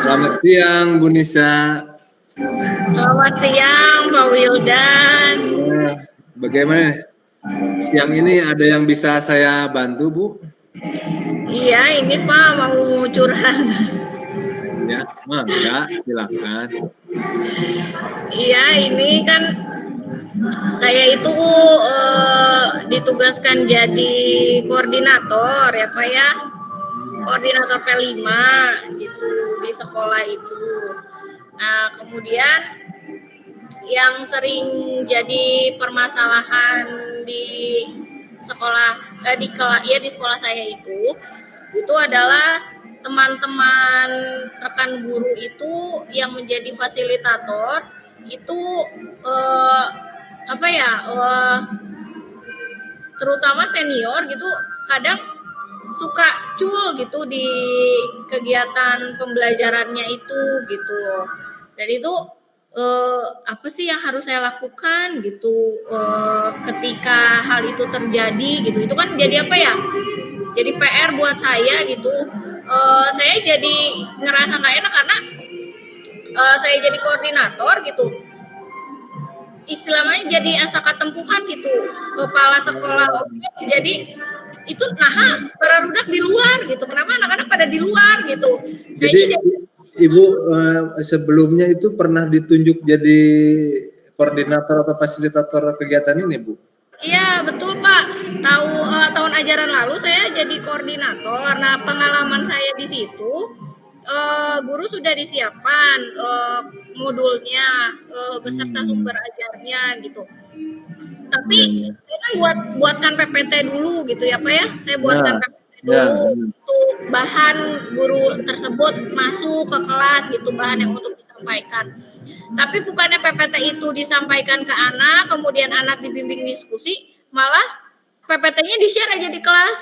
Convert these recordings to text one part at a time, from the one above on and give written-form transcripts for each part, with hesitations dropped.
Selamat siang, Bu Nisa. Selamat siang, Pak Wildan. Bagaimana siang ini, ada yang bisa saya bantu, Bu? Iya, ini Pak mau curhat. Ya, mangga, silakan. Iya, ini kan saya itu ditugaskan jadi koordinator ya Pak ya. Koordinator P5 gitu di sekolah itu. Nah, kemudian yang sering jadi permasalahan di sekolah di sekolah saya itu adalah teman-teman rekan guru itu yang menjadi fasilitator itu eh, apa ya terutama senior gitu kadang suka cul gitu di kegiatan pembelajarannya itu gitu loh. Dan itu apa sih yang harus saya lakukan gitu ketika hal itu terjadi gitu. Itu kan jadi apa ya? Jadi PR buat saya gitu. Saya jadi ngerasa nggak enak karena saya jadi koordinator gitu. Istilahnya jadi asa katempuhan gitu, kepala sekolah. Oke, jadi itu berarudak di luar gitu. Kenapa anak-anak pada di luar gitu? Jadi, Ibu sebelumnya itu pernah ditunjuk jadi koordinator atau fasilitator kegiatan ini, Bu? Iya betul Pak. Tahun ajaran lalu saya jadi koordinator. Nah pengalaman saya di situ guru sudah disiapkan modulnya beserta sumber ajarnya gitu. Tapi Ya, saya kan buatkan PPT dulu gitu ya Pak ya. Saya buatkan ya, PPT ya. dulu untuk bahan guru tersebut masuk ke kelas gitu, bahan yang untuk disampaikan. Tapi bukannya PPT itu disampaikan ke anak, kemudian anak dibimbing diskusi, malah PPT-nya di-share aja di kelas.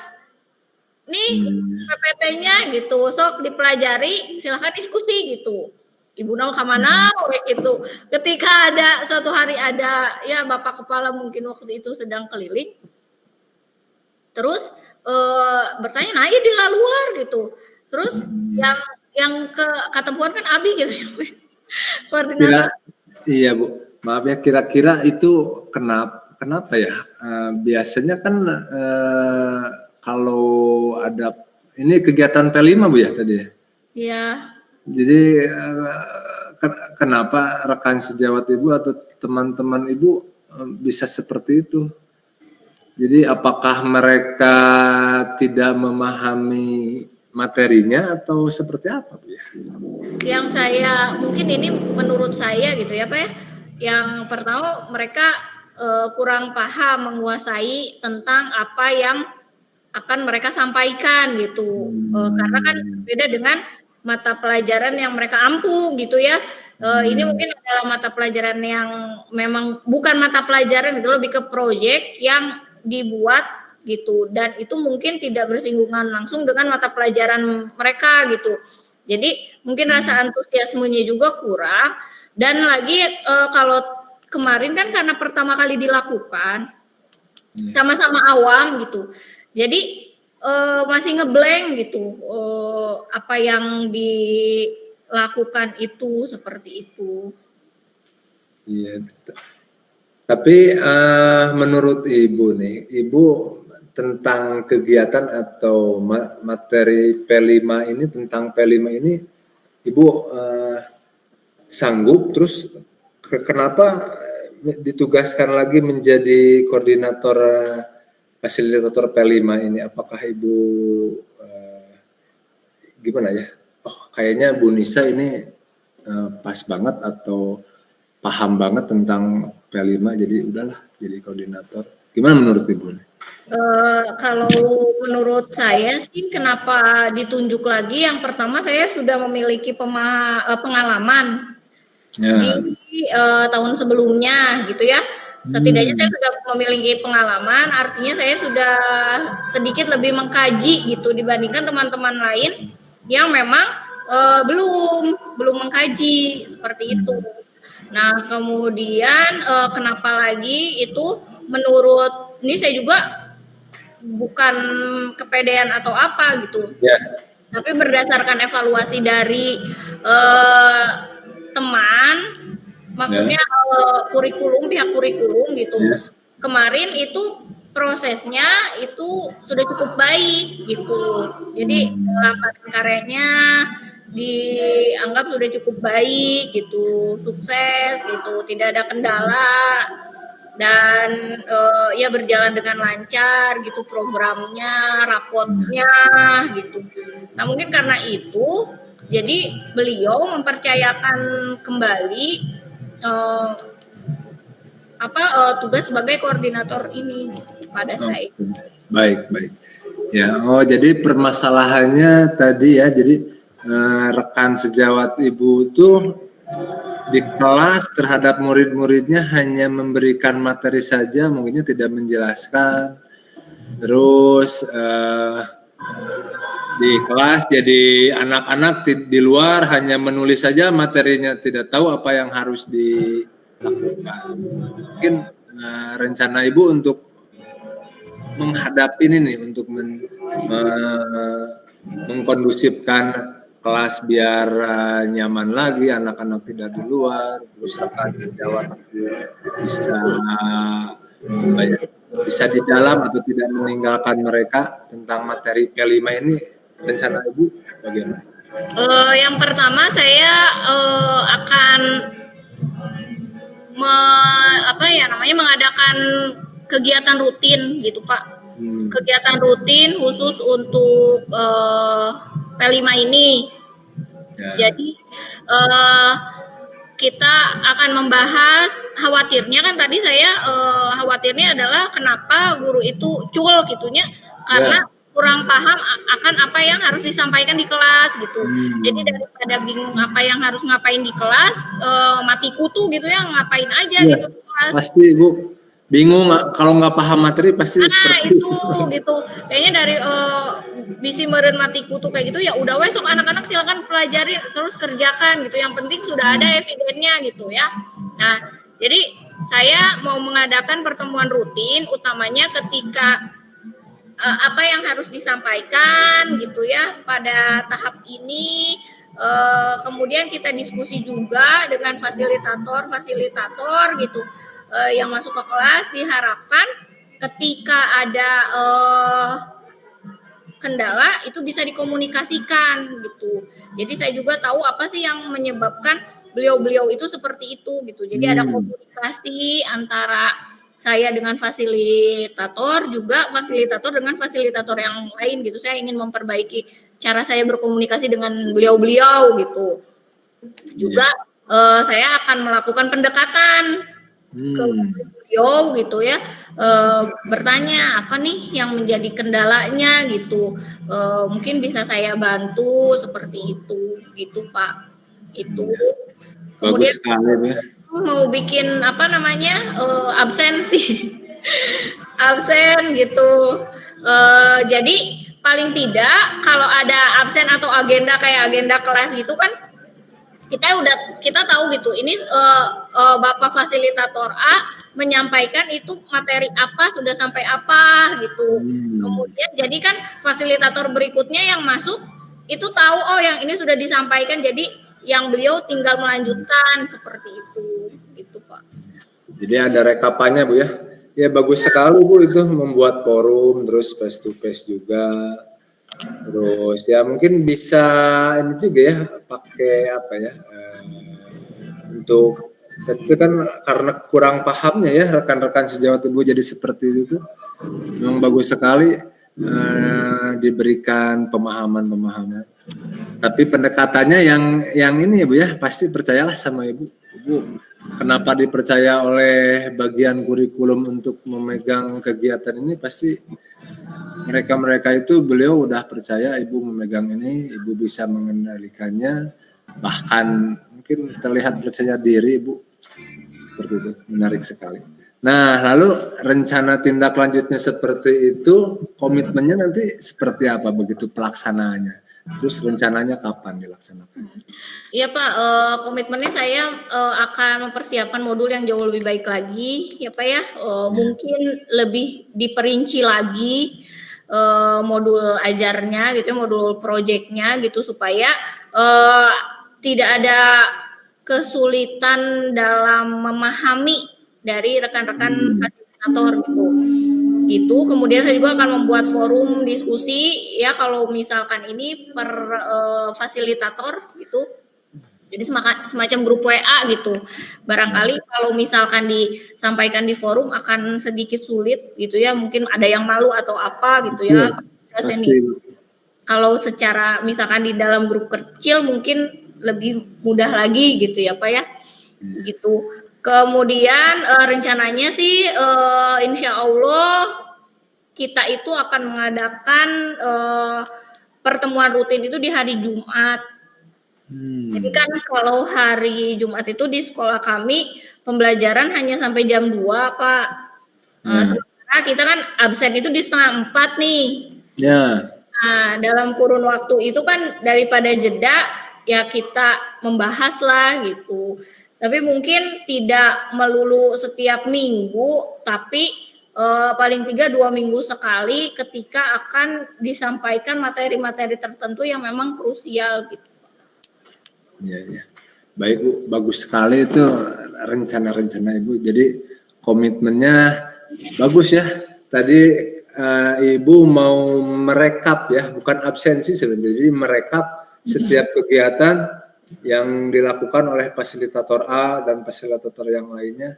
Nih PPT-nya gitu, sok dipelajari, silahkan diskusi gitu. Ibu nau kemana gitu. Ketika ada suatu hari ada ya Bapak Kepala mungkin waktu itu sedang keliling, terus bertanya, nah iya di luar gitu. Terus yang ke Katempuan kan Abi gitu, koordinator. Iya, Bu. Maaf ya, kira-kira itu kenapa ya? Biasanya kan kalau ada ini kegiatan P5, Bu ya tadi ya. Iya. Jadi kenapa rekan sejawat Ibu atau teman-teman Ibu bisa seperti itu? Jadi apakah mereka tidak memahami materinya atau seperti apa, Bu ya? Yang saya mungkin ini menurut saya gitu ya Pak ya. Yang pertama mereka kurang paham menguasai tentang apa yang akan mereka sampaikan gitu. Karena kan beda dengan mata pelajaran yang mereka ampuh gitu ya. Ini mungkin adalah mata pelajaran yang memang bukan mata pelajaran, itu lebih ke proyek yang dibuat gitu, dan itu mungkin tidak bersinggungan langsung dengan mata pelajaran mereka gitu. Jadi mungkin rasa antusiasmenya juga kurang. Dan lagi kalau kemarin kan karena pertama kali dilakukan sama-sama awam gitu, jadi masih ngeblank gitu apa yang dilakukan itu seperti itu. Iya. Tapi menurut Ibu nih, Ibu tentang kegiatan atau materi P5 ini, tentang P5 ini, Ibu sanggup, terus kenapa ditugaskan lagi menjadi koordinator fasilitator P5 ini? Apakah Ibu gimana ya? Oh, kayaknya Bu Nisa ini pas banget atau paham banget tentang P5, jadi udahlah jadi koordinator. Gimana menurut Ibu? Kalau menurut saya sih kenapa ditunjuk lagi, yang pertama saya sudah memiliki pengalaman di Ya. tahun sebelumnya gitu ya. Setidaknya saya sudah memiliki pengalaman, artinya saya sudah sedikit lebih mengkaji gitu dibandingkan teman-teman lain yang memang belum mengkaji seperti itu. Nah, kemudian kenapa lagi itu menurut ini saya juga bukan kepedean atau apa gitu. Ya. Tapi berdasarkan evaluasi dari teman, maksudnya kurikulum, pihak kurikulum gitu. Kemarin itu prosesnya itu sudah cukup baik gitu. Jadi dalam karyanya dianggap sudah cukup baik gitu, sukses gitu, tidak ada kendala dan ya berjalan dengan lancar gitu programnya, rapotnya gitu. Nah mungkin karena itu jadi beliau mempercayakan kembali tugas sebagai koordinator ini pada saya. Baik. Ya, jadi permasalahannya tadi ya, jadi rekan sejawat Ibu itu di kelas terhadap murid-muridnya hanya memberikan materi saja, mungkinnya tidak menjelaskan. Terus di kelas jadi anak-anak di luar hanya menulis saja materinya, tidak tahu apa yang harus dilakukan. Mungkin rencana Ibu untuk menghadapi ini nih, untuk mengkondusifkan kelas biar nyaman lagi, anak-anak tidak di luar, terus rekan sejawat bisa di dalam atau tidak meninggalkan mereka tentang materi P5 ini. Rencana Ibu bagaimana? Yang pertama saya akan mengadakan kegiatan rutin gitu Pak. Kegiatan rutin khusus untuk P5 ini. Jadi kita akan membahas, khawatirnya kan tadi saya khawatirnya adalah kenapa guru itu cul gitunya, karena kurang paham akan apa yang harus disampaikan di kelas gitu. Jadi daripada bingung apa yang harus ngapain di kelas, mati kutu gitu ya, ngapain aja gitu di kelas. Pasti Ibu bingung kalau nggak paham materi pasti seperti itu gitu. Kayaknya dari bisi meureun mati kutu kayak gitu ya udah wes sok anak-anak silakan pelajari terus kerjakan gitu. Yang penting sudah ada evidennya gitu ya. Nah, jadi saya mau mengadakan pertemuan rutin utamanya ketika apa yang harus disampaikan gitu ya pada tahap ini. Kemudian kita diskusi juga dengan fasilitator gitu yang masuk ke kelas. Diharapkan ketika ada kendala itu bisa dikomunikasikan gitu. Jadi saya juga tahu apa sih yang menyebabkan beliau-beliau itu seperti itu gitu. Jadi ada komunikasi antara saya dengan fasilitator, juga fasilitator dengan fasilitator yang lain gitu. Saya ingin memperbaiki cara saya berkomunikasi dengan beliau-beliau gitu. Juga saya akan melakukan pendekatan ke beliau gitu ya, bertanya apa nih yang menjadi kendalanya gitu, mungkin bisa saya bantu seperti itu gitu Pak. Itu kemudian bagus sekali ya. Mau bikin apa namanya absen sih absen gitu, jadi paling tidak kalau ada absen atau agenda kayak agenda kelas gitu kan kita tahu gitu ini Bapak fasilitator A menyampaikan itu materi apa sudah sampai apa gitu. Kemudian jadi kan fasilitator berikutnya yang masuk itu tahu oh yang ini sudah disampaikan, jadi yang beliau tinggal melanjutkan seperti itu gitu Pak. Jadi ada rekapannya Bu ya. Ya bagus sekali Bu itu membuat forum terus face to face juga. Terus ya mungkin bisa ini juga ya pakai apa ya untuk itu kan karena kurang pahamnya ya rekan-rekan sejawat Ibu jadi seperti itu memang bagus sekali diberikan pemahaman. Tapi pendekatannya yang ini ya Bu ya, pasti percayalah sama Ibu. Kenapa dipercaya oleh bagian kurikulum untuk memegang kegiatan ini, pasti mereka itu beliau udah percaya Ibu memegang ini, Ibu bisa mengendalikannya, bahkan mungkin terlihat percaya diri Ibu. Seperti itu, menarik sekali. Nah, lalu rencana tindak lanjutnya seperti itu, komitmennya nanti seperti apa begitu pelaksanaannya? Terus rencananya kapan dilaksanakan? Iya Pak, komitmennya saya akan mempersiapkan modul yang jauh lebih baik lagi ya Pak ya, mungkin lebih diperinci lagi modul ajarnya gitu, modul proyeknya gitu, supaya tidak ada kesulitan dalam memahami dari rekan-rekan fasilitator gitu. Kemudian saya juga akan membuat forum diskusi ya, kalau misalkan ini per fasilitator gitu. Jadi semacam grup WA gitu. Barangkali kalau misalkan disampaikan di forum akan sedikit sulit gitu ya, mungkin ada yang malu atau apa gitu ya. Pasti. Kalau secara misalkan di dalam grup kecil mungkin lebih mudah lagi gitu ya Pak ya. Gitu. Kemudian rencananya sih insya Allah kita itu akan mengadakan pertemuan rutin itu di hari Jumat. Jadi kan kalau hari Jumat itu di sekolah kami pembelajaran hanya sampai jam 2 Pak. Sementara kita kan absen itu di 3:30 nih. Ya. Nah, dalam kurun waktu itu kan daripada jeda ya kita membahas lah gitu. Tapi mungkin tidak melulu setiap minggu, tapi paling 2 minggu sekali ketika akan disampaikan materi-materi tertentu yang memang krusial gitu. Iya. Baik Bu, bagus sekali itu rencana-rencana Ibu. Jadi komitmennya bagus ya. Tadi Ibu mau merekap ya, bukan absensi sebenarnya. Jadi merekap setiap kegiatan yang dilakukan oleh fasilitator A dan fasilitator yang lainnya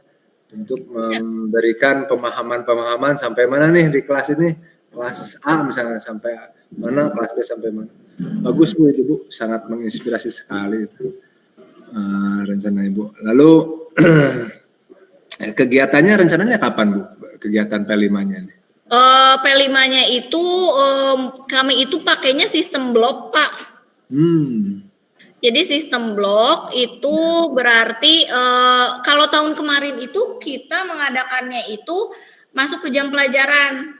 untuk memberikan pemahaman-pemahaman sampai mana nih di kelas ini, kelas A misalnya sampai mana, kelas B sampai mana. Bagus Bu itu Bu, sangat menginspirasi sekali itu rencana Ibu. Lalu kegiatannya rencananya kapan Bu? Kegiatan P5-nya nih? P5-nya itu kami itu pakainya sistem blok Pak. Jadi sistem blok itu berarti kalau tahun kemarin itu kita mengadakannya itu masuk ke jam pelajaran.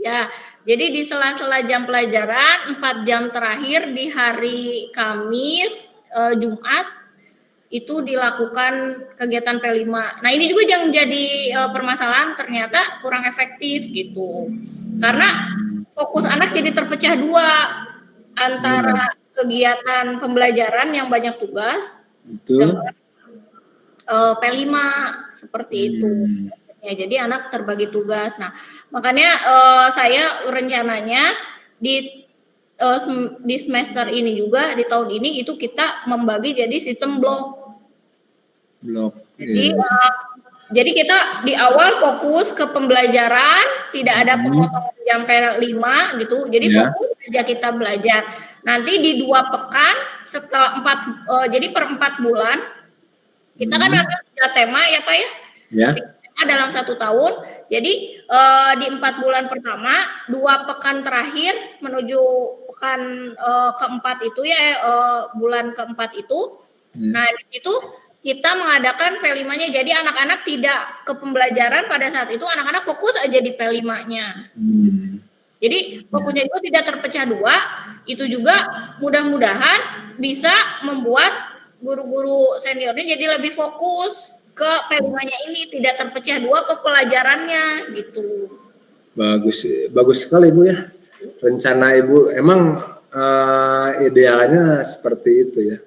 Ya, jadi di sela-sela jam pelajaran 4 jam terakhir di hari Kamis, Jumat itu dilakukan kegiatan P5. Nah ini juga yang jadi permasalahan, ternyata kurang efektif gitu. Karena fokus anak jadi terpecah dua antara kegiatan pembelajaran yang banyak tugas dengan P5 seperti itu. Ya, jadi anak terbagi tugas. Nah, makanya saya rencananya di semester ini juga, di tahun ini itu kita membagi jadi sistem blok. Jadi kita di awal fokus ke pembelajaran, tidak ada pemotongan jam P5 gitu. Jadi fokus saja kita belajar. Nanti di 2 pekan setelah jadi per 4 bulan kita kan ada 3 tema ya Pak ya. Ya. Dalam 1 tahun. Jadi di 4 bulan pertama, 2 pekan terakhir menuju pekan keempat itu ya, bulan keempat itu. Nah di situ kita mengadakan P5-nya. Jadi anak-anak tidak ke pembelajaran pada saat itu, anak-anak fokus aja di P5-nya. Jadi fokusnya itu tidak terpecah dua. Itu juga mudah-mudahan bisa membuat guru-guru seniornya jadi lebih fokus ke P5-nya ini, tidak terpecah dua ke pelajarannya gitu. Bagus sekali Bu ya. Rencana Ibu emang idealnya seperti itu ya.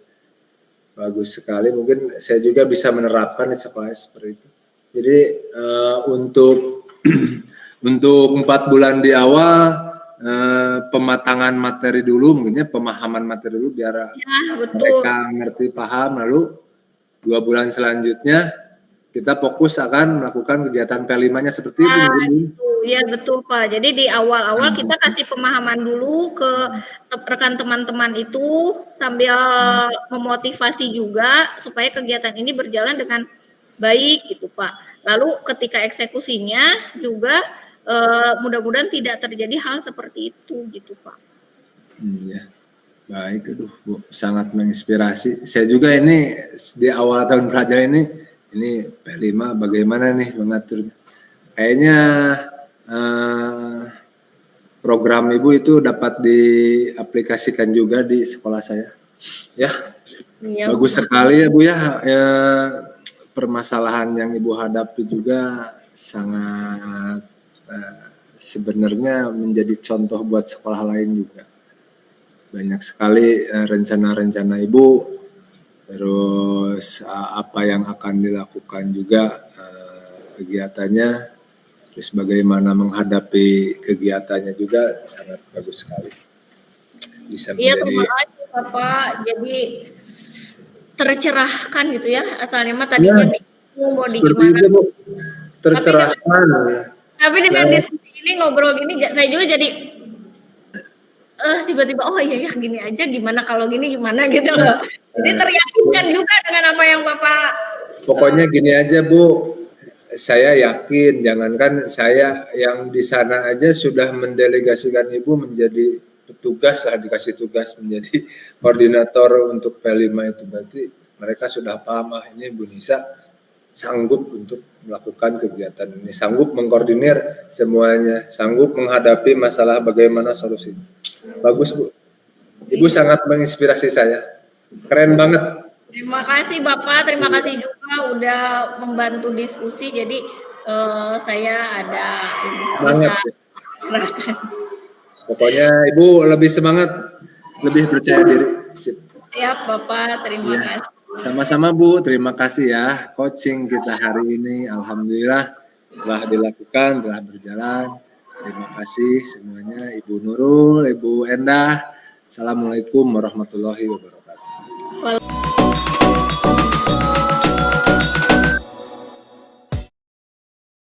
Bagus sekali, mungkin saya juga bisa menerapkan di sekolah seperti itu. Jadi untuk 4 bulan di awal pematangan materi dulu, mungkinnya pemahaman materi dulu biar mereka ngerti paham, lalu 2 bulan selanjutnya kita fokus akan melakukan kegiatan P5-nya seperti itu. Iya betul Pak. Jadi di awal-awal kita kasih pemahaman dulu ke rekan teman-teman itu sambil memotivasi juga supaya kegiatan ini berjalan dengan baik gitu Pak. Lalu ketika eksekusinya juga mudah-mudahan tidak terjadi hal seperti itu gitu Pak. Iya. Baik, Bu, sangat menginspirasi. Saya juga ini di awal tahun pelajaran ini P5 bagaimana nih mengaturnya. Kayaknya program Ibu itu dapat diaplikasikan juga di sekolah saya. Ya, bagus sekali ya Bu ya. Permasalahan yang Ibu hadapi juga sangat sebenarnya menjadi contoh buat sekolah lain juga. Banyak sekali rencana-rencana Ibu, terus apa yang akan dilakukan juga kegiatannya, terus bagaimana menghadapi kegiatannya juga sangat bagus sekali. Bisa Iya, menjadi terima kasih Bapak. Jadi tercerahkan gitu ya. Asalnya mah tadinya bingung mau di seperti gimana. itu Bu, tercerahkan. Tapi dengan diskusi ini ngobrol gini saya juga jadi tiba-tiba oh iya ya gini aja gimana kalau gini gimana gitu loh. Jadi teryakinkan juga dengan apa yang Bapak Pokoknya gini aja Bu, saya yakin, jangankan saya yang di sana aja sudah mendelegasikan Ibu menjadi petugas lah, dikasih tugas menjadi koordinator untuk P5 itu, berarti mereka sudah paham ini Bu Nisa sanggup untuk melakukan kegiatan ini, sanggup mengkoordinir semuanya, sanggup menghadapi masalah bagaimana solusi. Bagus Bu, Ibu sangat menginspirasi saya, keren banget. Terima kasih Bapak, terima kasih juga udah membantu diskusi. Jadi saya ada bisa cerahkan. Pokoknya Ibu lebih semangat, lebih percaya diri. Sip. Siap Bapak, terima kasih. Sama-sama Bu, terima kasih ya. Coaching kita hari ini alhamdulillah telah dilakukan, telah berjalan. Terima kasih semuanya, Ibu Nurul, Ibu Endah. Assalamualaikum warahmatullahi wabarakatuh.